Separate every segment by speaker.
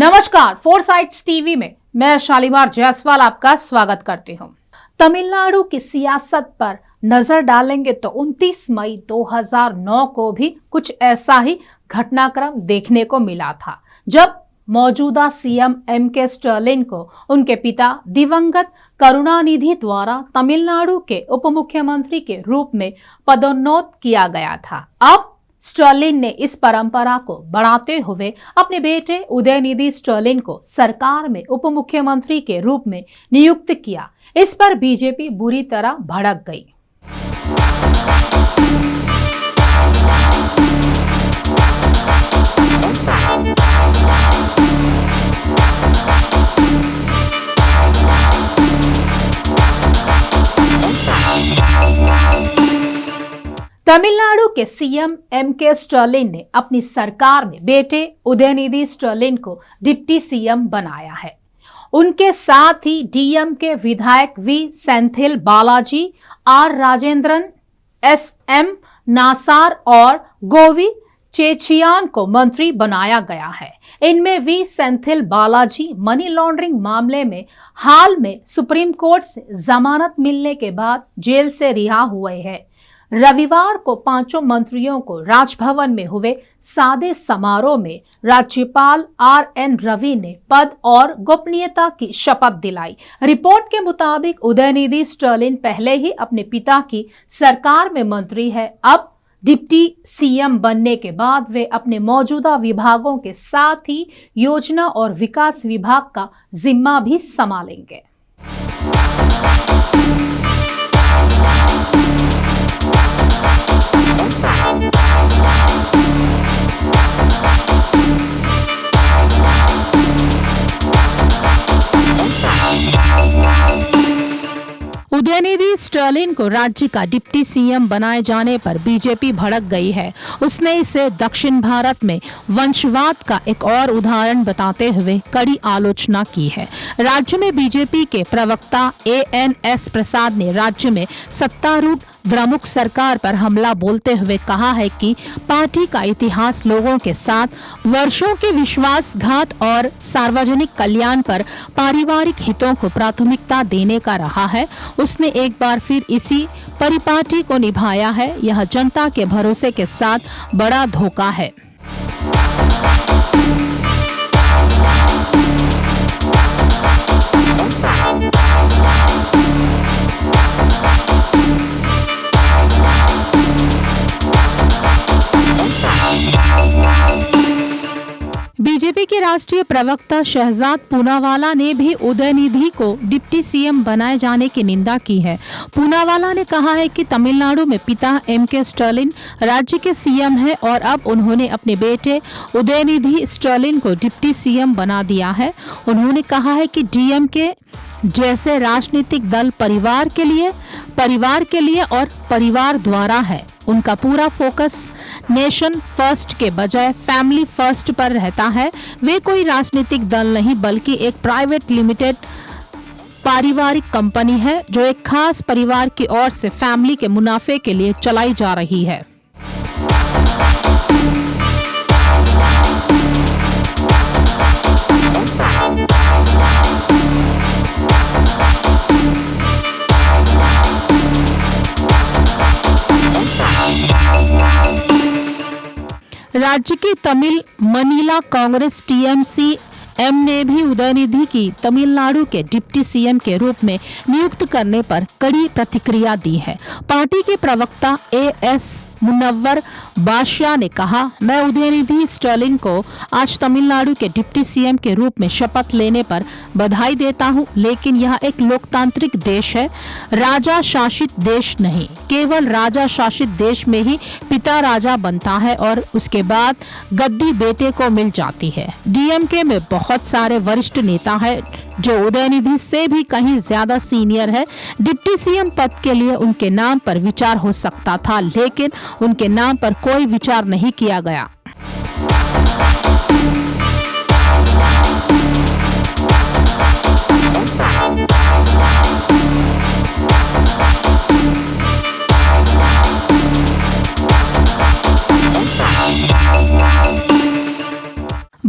Speaker 1: नमस्कार, फोरसाइट्स टीवी में मैं शालीमार जायसवाल आपका स्वागत करती हूं। तमिलनाडु की सियासत पर नजर डालेंगे तो 29 मई 2009 को भी कुछ ऐसा ही घटनाक्रम देखने को मिला था, जब मौजूदा सीएम एम.के. स्टालिन को उनके पिता दिवंगत करुणानिधि द्वारा तमिलनाडु के उप मुख्यमंत्री के रूप में पदोन्नत किया गया था। अब स्टालिन ने इस परंपरा को बढ़ाते हुए अपने बेटे उदयनिधि स्टालिन को सरकार में उप मुख्यमंत्री के रूप में नियुक्त किया। इस पर बीजेपी बुरी तरह भड़क गई। तमिलनाडु के सीएम एम.के. स्टालिन ने अपनी सरकार में बेटे उदयनिधि स्टालिन को डिप्टी सीएम बनाया है। उनके साथ ही डीएमके विधायक V Senthil Balaji, R Rajendran, S M. Nasar और गोवी चेचियान को मंत्री बनाया गया है। इनमें V Senthil Balaji money laundering मामले में हाल में सुप्रीम कोर्ट से जमानत मिलने के बाद जेल से रिहा हुए हैं। रविवार को पांचों मंत्रियों को राजभवन में हुए सादे समारोह में राज्यपाल आर.एन. रवि ने पद और गोपनीयता की शपथ दिलाई। रिपोर्ट के मुताबिक उदयनिधि स्टालिन पहले ही अपने पिता की सरकार में मंत्री है। अब डिप्टी सीएम बनने के बाद वे अपने मौजूदा विभागों के साथ ही योजना और विकास विभाग का जिम्मा भी संभालेंगे। उदयनिधि स्टालिन को राज्य का डिप्टी सीएम बनाए जाने पर बीजेपी भड़क गई है। उसने इसे दक्षिण भारत में वंशवाद का एक और उदाहरण बताते हुए कड़ी आलोचना की है। राज्य में बीजेपी के प्रवक्ता एएनएस प्रसाद ने राज्य में सत्तारूढ़ द्रमुक सरकार पर हमला बोलते हुए कहा है कि पार्टी का इतिहास लोगों के साथ वर्षों के विश्वासघात और सार्वजनिक कल्याण पर पारिवारिक हितों को प्राथमिकता देने का रहा है। उसने एक बार फिर इसी परिपाटी को निभाया है। यह जनता के भरोसे के साथ बड़ा धोखा है। बीजेपी के राष्ट्रीय प्रवक्ता शहजाद पूनावाला ने भी उदयनिधि को डिप्टी सीएम बनाए जाने की निंदा की है। पूनावाला ने कहा है कि तमिलनाडु में पिता एम.के. स्टालिन राज्य के सीएम हैं और अब उन्होंने अपने बेटे उदयनिधि स्टालिन को डिप्टी सीएम बना दिया है। उन्होंने कहा है कि डीएमके जैसे राजनीतिक दल परिवार के लिए और परिवार द्वारा है। उनका पूरा फोकस नेशन फर्स्ट के बजाय फैमिली फर्स्ट पर रहता है। वे कोई राजनीतिक दल नहीं बल्कि एक प्राइवेट लिमिटेड पारिवारिक कंपनी है जो एक खास परिवार की ओर से फैमिली के मुनाफे के लिए चलाई जा रही है। राज्य की तमिल मनीला कांग्रेस टीएमसी एम ने भी उदयनिधि की तमिलनाडु के डिप्टी सीएम के रूप में नियुक्त करने पर कड़ी प्रतिक्रिया दी है। पार्टी के प्रवक्ता एएस मुनव्वर बादशाह ने कहा, मैं उदयनिधि स्टालिन को आज तमिलनाडु के डिप्टी सीएम के रूप में शपथ लेने पर बधाई देता हूं, लेकिन यह एक लोकतांत्रिक देश है, राजा शासित देश नहीं। केवल राजा शासित देश में ही पिता राजा बनता है और उसके बाद गद्दी बेटे को मिल जाती है। डीएमके में बहुत सारे वरिष्ठ नेता हैं जो उदयनिधि से भी कहीं ज्यादा सीनियर है। डिप्टी सीएम पद के लिए उनके नाम पर विचार हो सकता था, लेकिन उनके नाम पर कोई विचार नहीं किया गया।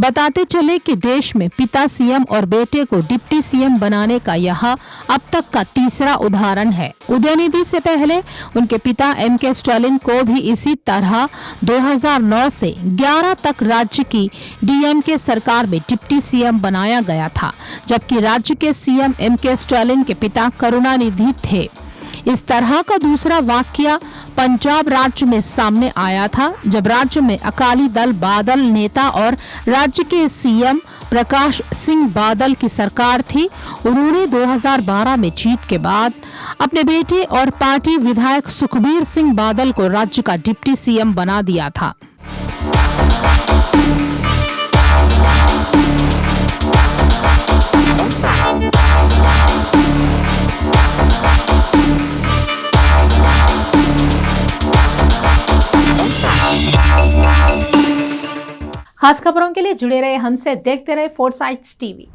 Speaker 1: बताते चले कि देश में पिता सीएम और बेटे को डिप्टी सीएम बनाने का यह अब तक का तीसरा उदाहरण है। उदयनिधि से पहले उनके पिता एमके स्टालिन को भी इसी तरह 2009 से 11 तक राज्य की डीएमके सरकार में डिप्टी सीएम बनाया गया था, जबकि राज्य के सीएम एमके स्टालिन के पिता करुणानिधि थे। इस तरह का दूसरा वाकया पंजाब राज्य में सामने आया था, जब राज्य में अकाली दल बादल नेता और राज्य के सीएम प्रकाश सिंह बादल की सरकार थी। उन्होंने 2012 में जीत के बाद अपने बेटे और पार्टी विधायक सुखबीर सिंह बादल को राज्य का डिप्टी सीएम बना दिया था। खास खबरों के लिए जुड़े रहे हमसे, देखते रहे फोर्साइट्स टीवी।